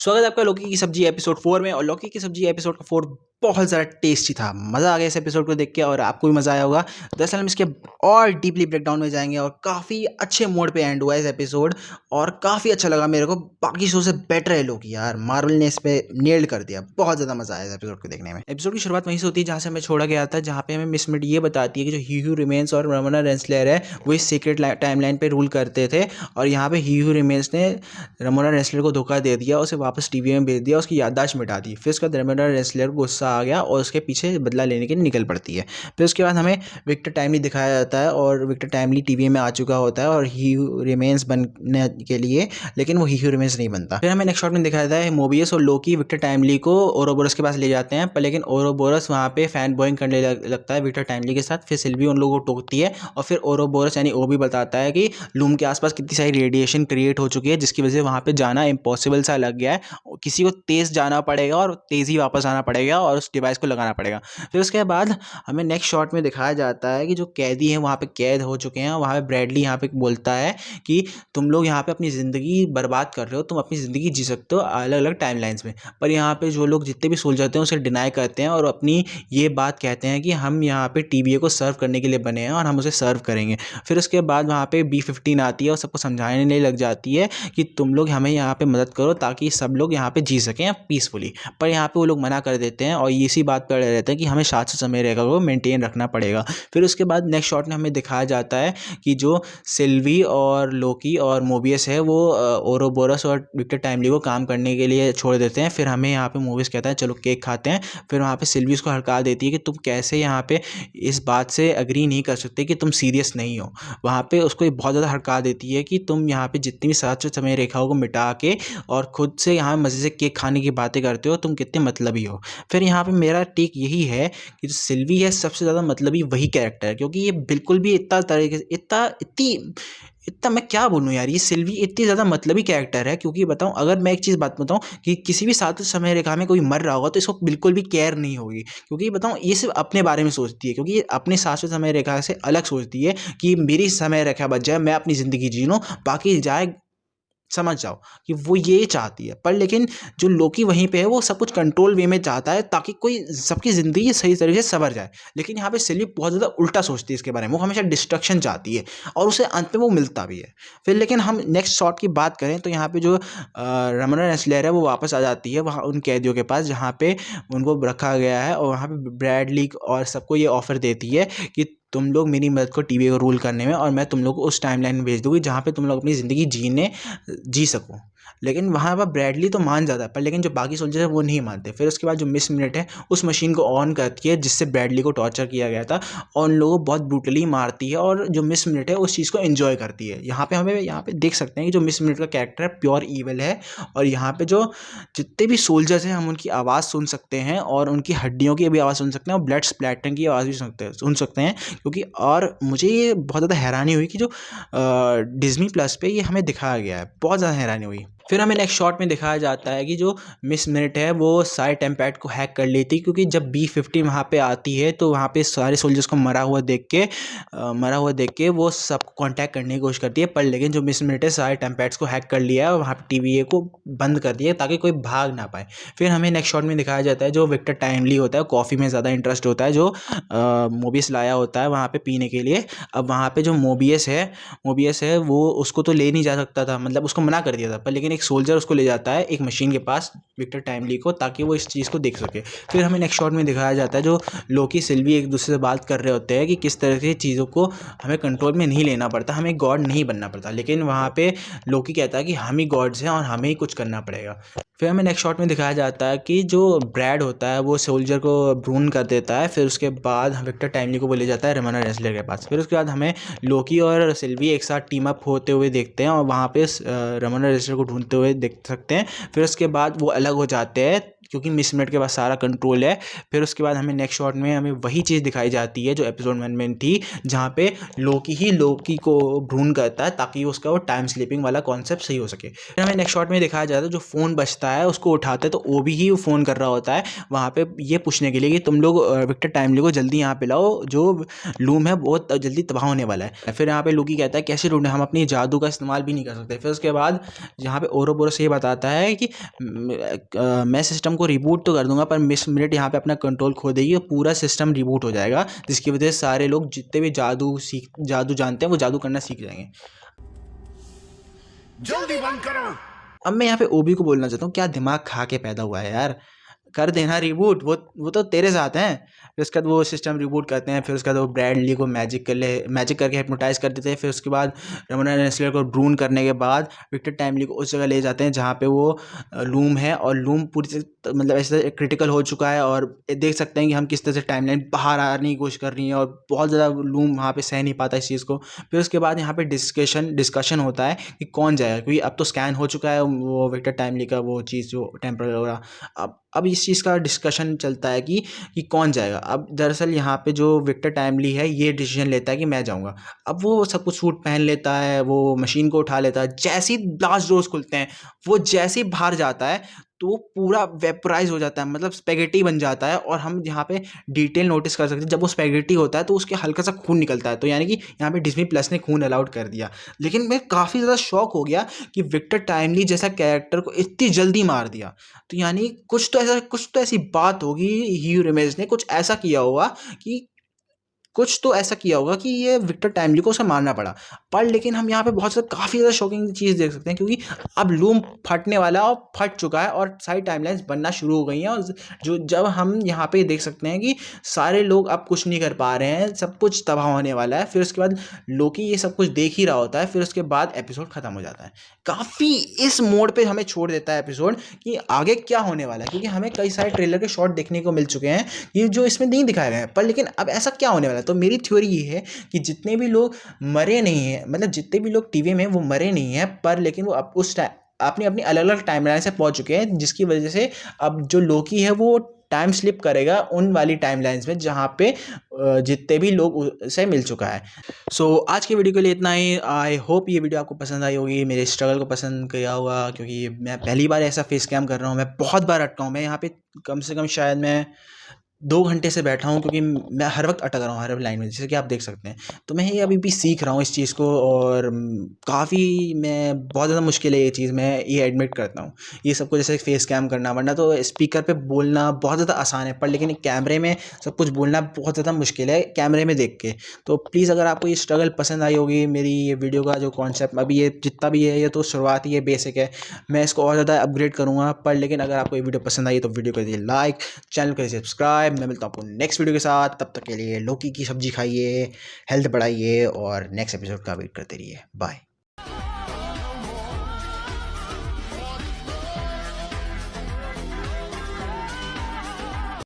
स्वागत है आपका लौकी की सब्जी एपिसोड 4 में। और लौकी की सब्जी एपिसोड का 4 बहुत ज़्यादा टेस्टी था। मज़ा आ गया इस एपिसोड को देख के और आपको भी मज़ा आया होगा। दरअसल हम इसके और डीपली ब्रेकडाउन में जाएंगे और काफ़ी अच्छे मोड पे एंड हुआ इस एपिसोड और काफ़ी अच्छा लगा मेरे को। बाकी शो से बेटर है लौकी यार, मार्वल ने इस पे नेल्ड कर दिया। बहुत ज़्यादा मज़ा आया इस एपिसोड को देखने में। एपिसोड की शुरुआत वहीं से होती है जहाँ से हमें छोड़ा गया था, जहाँ पे हमें मिस मिनट ये बताती है कि जो ह्यू रिमेंस और रमोना रेंसलर है वो इस सीक्रेट टाइमलाइन पे रूल करते थे। और यहाँ पे ह्यू रिमेंस ने रमोना रेंसलर को धोखा दे दिया, उसे वापस टीवी में भेज दिया, उसकी याददाश्त मिटा दी। फिर उसके बाद रमोना रेंसलर को गुस्सा आ गया और उसके पीछे बदला लेने के लिए निकल पड़ती है। फिर उसके बाद हमें विक्टर टाइमली दिखाया जाता है और विक्टर टाइमली टीवी में आ चुका होता है और ह्यू रिमेंस बनने के लिए, लेकिन वो ह्यू रिमेंस नहीं बनता। फिर हमें नेक्स्ट शॉट में दिखाया जाता है मोबियस और लोकी विक्टर टाइमली को ओरोबोरस के पास ले जाते हैं, पर लेकिन ओरोबोरस वहाँ पे फैन बॉइंग करने लगता है विक्टर टाइमली के साथ। फिर सिल्वी उन लोगों को टोकती है और फिर ओरोबोरस यानी ओ भी बताता है कि लूम के आसपास कितनी सारी रेडिएशन क्रिएट हो चुकी है, जिसकी वजह से वहाँ पे जाना इम्पॉसिबल सा लग गया है। किसी को तेज़ जाना पड़ेगा और तेज़ ही वापस आना पड़ेगा और उस डिवाइस को लगाना पड़ेगा। फिर उसके बाद हमें नेक्स्ट शॉट में दिखाया जाता है कि जो कैदी हैं वहाँ पे कैद हो चुके हैं। वहाँ पे ब्रैडली यहाँ पे बोलता है कि तुम लोग यहाँ पे अपनी ज़िंदगी बर्बाद कर रहे हो, तुम अपनी ज़िंदगी जी सकते हो अलग अलग टाइमलाइंस में, पर यहाँ पे जो लोग जितने भी सोल्जर थे उसे डिनाई करते हैं और अपनी ये बात कहते हैं कि हम यहाँ पे टीबीए को सर्व करने के लिए बने हैं और हम उसे सर्व करेंगे। फिर उसके बाद वहाँ पे B-15 आती है और सबको समझाने लग जाती है कि तुम लोग हमें यहाँ पे मदद करो ताकि सब लोग यहाँ पे जी सकें पीसफुली। पर यहाँ पे वो लोग मना कर देते हैं और इसी बात पर अड़े रहते हैं कि हमें शाश्वत समय रेखा को मेंटेन रखना पड़ेगा। फिर उसके बाद नेक्स्ट शॉट में हमें दिखाया जाता है कि जो सिल्वी और लोकी और मोबियस है वो ओरोबोरस और विक्टर टाइमली को काम करने के लिए छोड़ देते हैं। फिर हमें यहाँ पे मोबियस कहता है चलो केक खाते हैं। फिर वहाँ पे सिल्वी उसको हड़का देती है कि तुम कैसे यहाँ पे इस बात से अग्री नहीं कर सकते कि तुम सीरियस नहीं हो। वहाँ पे उसको बहुत ज़्यादा हड़का देती है कि तुम यहाँ पे जितनी भी शाश्वत समय रेखाओं को मिटा के और खुद से यहाँ मज़े से केक खाने की बातें करते हो, तुम कितने मतलबी हो। फिर यहाँ पे मेरा टेक यही है कि जो सिल्वी है सबसे ज़्यादा मतलबी वही कैरेक्टर है, क्योंकि ये बिल्कुल भी इतना तरीके से इतना मैं क्या बोलूँ यार, ये सिल्वी इतनी ज़्यादा मतलबी कैरेक्टर है। क्योंकि बताऊँ, अगर मैं एक चीज़ बात बताऊँ कि किसी भी शाश्वत समय रेखा में कोई मर रहा होगा तो इसको बिल्कुल भी केयर नहीं होगी, क्योंकि बताऊँ ये सिर्फ अपने बारे में सोचती है। क्योंकि ये अपने शाश्वत समय रेखा से अलग सोचती है कि मेरी समय रेखा बच जाए, मैं अपनी ज़िंदगी जी लूँ, बाकी जाए समझ जाओ, कि वो ये चाहती है। पर लेकिन जो लोकी वहीं पे है वो सब कुछ कंट्रोल वे में चाहता है ताकि कोई सबकी ज़िंदगी सही तरीके से संवर जाए। लेकिन यहाँ पे सिल्वी बहुत ज़्यादा उल्टा सोचती है इसके बारे में, वो हमेशा डिस्ट्रक्शन चाहती है और उसे अंत में वो मिलता भी है। फिर लेकिन हम नेक्स्ट शॉट की बात करें तो यहाँ पे जो रमोना रेंसलर है वो वापस आ जाती है वहाँ उन कैदियों के पास जहाँ पे उनको रखा गया है, और वहाँ पे ब्रैडली और सबको ये ऑफर देती है कि तुम लोग मेरी मदद को टीवी को रूल करने में, और मैं तुम लोग को उस टाइमलाइन में भेज दूँगी जहाँ पे तुम लोग अपनी ज़िंदगी जी सको। लेकिन वहाँ पर ब्रैडली तो मान जाता है, पर लेकिन जो बाकी सोल्जर है वो नहीं मानते। फिर उसके बाद जो मिस मिनट है उस मशीन को ऑन करती है जिससे ब्रैडली को टॉर्चर किया गया था, और उन लोगों को बहुत ब्रूटली मारती है, और जो मिस मिनट है उस चीज़ को एंजॉय करती है। यहाँ पे हमें यहाँ पे देख सकते हैं कि जो मिस मिनट का कैरेक्टर है प्योर ईविल है, और यहाँ पे जो जितने भी सोल्जर्स हैं हम उनकी आवाज़ सुन सकते हैं और उनकी हड्डियों की भी आवाज़ सुन सकते हैं और ब्लड स्प्लैटरिंग की आवाज़ भी सुन सकते हैं। क्योंकि और मुझे ये बहुत ज़्यादा हैरानी हुई कि जो डिज्नी प्लस पे ये हमें दिखाया गया है, बहुत ज़्यादा हैरानी हुई। फिर हमें नेक्स्ट शॉट में दिखाया जाता है कि जो मिस मिनट है वो सारे टेम्पैड को हैक कर लेती है, क्योंकि जब B-15 वहाँ पे आती है तो वहाँ पे सारे सोल्जर्स को मरा हुआ देख के वो सबको कांटेक्ट करने की कोशिश करती है। पर लेकिन जो मिस मिनट है सारे टेम्पैड्स को हैक कर लिया है और वहाँ पे टीवीए को बंद कर दिया ताकि कोई भाग ना पाए। फिर हमें नेक्स्ट शॉट में दिखाया जाता है जो विक्टर टाइमली होता है, कॉफ़ी में ज़्यादा इंटरेस्ट होता है, जो मोबियस लाया होता है वहाँ पे पीने के लिए। अब वहाँ पे जो मोबियस है वो उसको तो ले नहीं जा सकता था, मतलब उसको मना कर दिया था, पर लेकिन एक सोल्जर उसको ले जाता है एक मशीन के पास विक्टर टाइमली को, ताकि वो इस चीज़ को देख सके। फिर हमें नेक्स्ट शॉट में दिखाया जाता है जो लोकी सिल्वी एक दूसरे से बात कर रहे होते हैं कि किस तरह से चीज़ों को हमें कंट्रोल में नहीं लेना पड़ता, हमें गॉड नहीं बनना पड़ता। लेकिन वहाँ पे लोकी कहता है कि हम ही गॉड्स हैं और हमें ही कुछ करना पड़ेगा। फिर हमें नेक्स्ट शॉट में दिखाया जाता है कि जो ब्रैड होता है वो सोल्जर को ब्रून कर देता है। फिर उसके बाद विक्टर टाइमली को वो ले जाता है रमोना रेंसलर के पास। फिर उसके बाद हमें लोकी और सिल्वी एक साथ टीम अप होते हुए देखते हैं और वहाँ पे रमोना रेंसलर को ढूंढते हुए देख सकते हैं। फिर उसके बाद वो अलग हो जाते हैं क्योंकि मिस मिनट के पास सारा कंट्रोल है। फिर उसके बाद हमें नेक्स्ट शॉट में हमें वही चीज़ दिखाई जाती है जो एपिसोड 1 में थी, जहाँ पे लोकी को भ्रूण करता है ताकि उसका वो टाइम स्लीपिंग वाला कॉन्सेप्ट सही हो सके। फिर हमें नेक्स्ट शॉट में दिखाया जाता है जो फ़ोन बजता है उसको उठाते हैं तो ओबी ही फ़ोन कर रहा होता है वहाँ पे ये पूछने के लिए कि तुम लोग विक्टर टाइमली को जल्दी यहाँ पे लाओ, जो लूम है बहुत जल्दी तबाह होने वाला है। फिर यहाँ पे लोकी कहता है कैसे ढूंढे, हम अपनी जादू का इस्तेमाल भी नहीं कर सकते। फिर उसके बाद यहाँ पे ओरोबोरोस ये बताता है कि मैं सिस्टम को रिबूट तो कर दूंगा, पर मिस मिनट यहाँ पे अपना कंट्रोल खो देगी और पूरा सिस्टम रिबूट हो जाएगा, जिसकी वजह से सारे लोग जितने भी जादू जानते हैं वो जादू करना सीख जाएंगे। जल्दी बंद करो। अब मैं यहाँ पे ओबी को बोलना चाहता हूँ, क्या दिमाग खा के पैदा हुआ है यार, कर देना रिबूट। वो तो तेरे साथ हैं। फिर उसके बाद वो सिस्टम रिबूट करते हैं, फिर उसके बाद वो ब्रैडली को मैजिक करके हिप्नोटाइज कर देते हैं। फिर उसके बाद रमोना रेंसलर को ड्रून करने के बाद विक्टर टाइमली को उस जगह ले जाते हैं जहाँ पे वो लूम है, और लूम मतलब ऐसे क्रिटिकल हो चुका है, और देख सकते हैं कि हम किस तरह से टाइमलाइन बाहर आने की कोशिश कर रही है, और बहुत ज़्यादा लूम वहाँ पे सह नहीं पाता इस चीज़ को। फिर उसके बाद यहाँ पे डिस्कशन होता है कि कौन जाएगा, क्योंकि अब तो स्कैन हो चुका है वो विक्टर टाइमली का वो चीज़ जो टेम्परल हो रहा। अब इस चीज़ का डिस्कशन चलता है कि कौन जाएगा। अब दरअसल यहाँ पे जो विक्टर टाइमली है ये डिसीजन लेता है कि मैं जाऊँगा। अब वो सब कुछ सूट पहन लेता है, वो मशीन को उठा लेता है, जैसे ही ब्लास्ट डोर्स खुलते हैं वो जैसे ही बाहर जाता है तो वो पूरा वेपराइज हो जाता है, मतलब स्पेगेटी बन जाता है। और हम यहाँ पे डिटेल नोटिस कर सकते हैं, जब वो स्पेगेटी होता है तो उसके हल्का सा खून निकलता है, तो यानी कि यहाँ पे डिज्नी प्लस ने खून अलाउड कर दिया। लेकिन मैं काफ़ी ज़्यादा शॉक हो गया कि विक्टर टाइमली जैसा कैरेक्टर को इतनी जल्दी मार दिया। तो यानी कुछ तो ऐसी बात होगी, ह्यू रेमेज ने कुछ ऐसा किया होगा कि ये विक्टर टाइमली को उसे मारना पड़ा। पर लेकिन हम यहाँ पे काफ़ी ज़्यादा शॉकिंग चीज़ देख सकते हैं, क्योंकि अब लूम फटने वाला और फट चुका है और सारी टाइमलाइंस बनना शुरू हो गई हैं। और जो जब हम यहाँ पे देख सकते हैं कि सारे लोग अब कुछ नहीं कर पा रहे हैं, सब कुछ तबाह होने वाला है। फिर उसके बाद लोकी ये सब कुछ देख ही रहा होता है, फिर उसके बाद एपिसोड ख़त्म हो जाता है। काफ़ी इस मोड पे हमें छोड़ देता है एपिसोड कि आगे क्या होने वाला है, क्योंकि हमें कई सारे ट्रेलर के शॉट देखने को मिल चुके हैं ये जो इसमें नहीं दिखाए गए हैं, पर लेकिन अब ऐसा क्या होने वाला है। तो मेरी थ्योरी ये है कि जितने भी लोग मरे नहीं हैं, मतलब जितने भी लोग टीवी में वो मरे नहीं हैं, पर लेकिन वो अब उस टाइम अपनी अपनी अलग अलग टाइमलाइन से पहुंच चुके हैं, जिसकी वजह से अब जो लोकी है वो टाइम स्लिप करेगा उन वाली टाइमलाइंस में जहाँ पे जितने भी लोग उसे मिल चुका है। सो आज की वीडियो के लिए इतना ही। आई होप ये वीडियो आपको पसंद आई होगी, मेरे स्ट्रगल को पसंद किया होगा, क्योंकि मैं पहली बार ऐसा फेस कैम कर रहा हूँ। मैं बहुत बार अटका हूँ, मैं यहाँ पे कम से कम शायद मैं 2 घंटे से बैठा हूँ, क्योंकि मैं हर वक्त अटक रहा हूँ हर लाइन में, जैसे कि आप देख सकते हैं। तो मैं ये अभी भी सीख रहा हूँ इस चीज़ को, और काफ़ी मैं बहुत ज़्यादा मुश्किल है ये चीज़, मैं ये एडमिट करता हूँ। ये सबको जैसे फेस कैम करना, वरना तो स्पीकर पे बोलना बहुत ज़्यादा आसान है, पर लेकिन कैमरे में सब कुछ बोलना बहुत ज़्यादा मुश्किल है कैमरे में देख के। तो प्लीज़ अगर आपको ये स्ट्रगल पसंद आई होगी, मेरी ये वीडियो का जो कॉन्सेप्ट अभी ये जितना भी है, ये तो शुरुआत ही है, बेसिक है। मैं इसको और ज़्यादा अपग्रेड करूँगा। पर लेकिन अगर आपको ये वीडियो पसंद आई तो वीडियो को दीजिए लाइक, चैनल को सब्सक्राइब। मैं मिलता हूँ आपको नेक्स्ट वीडियो के साथ, तब तक के लिए लौकी की सब्जी खाइए, हेल्थ बढ़ाइए और नेक्स्ट एपिसोड का वेट करते रहिए। बाय।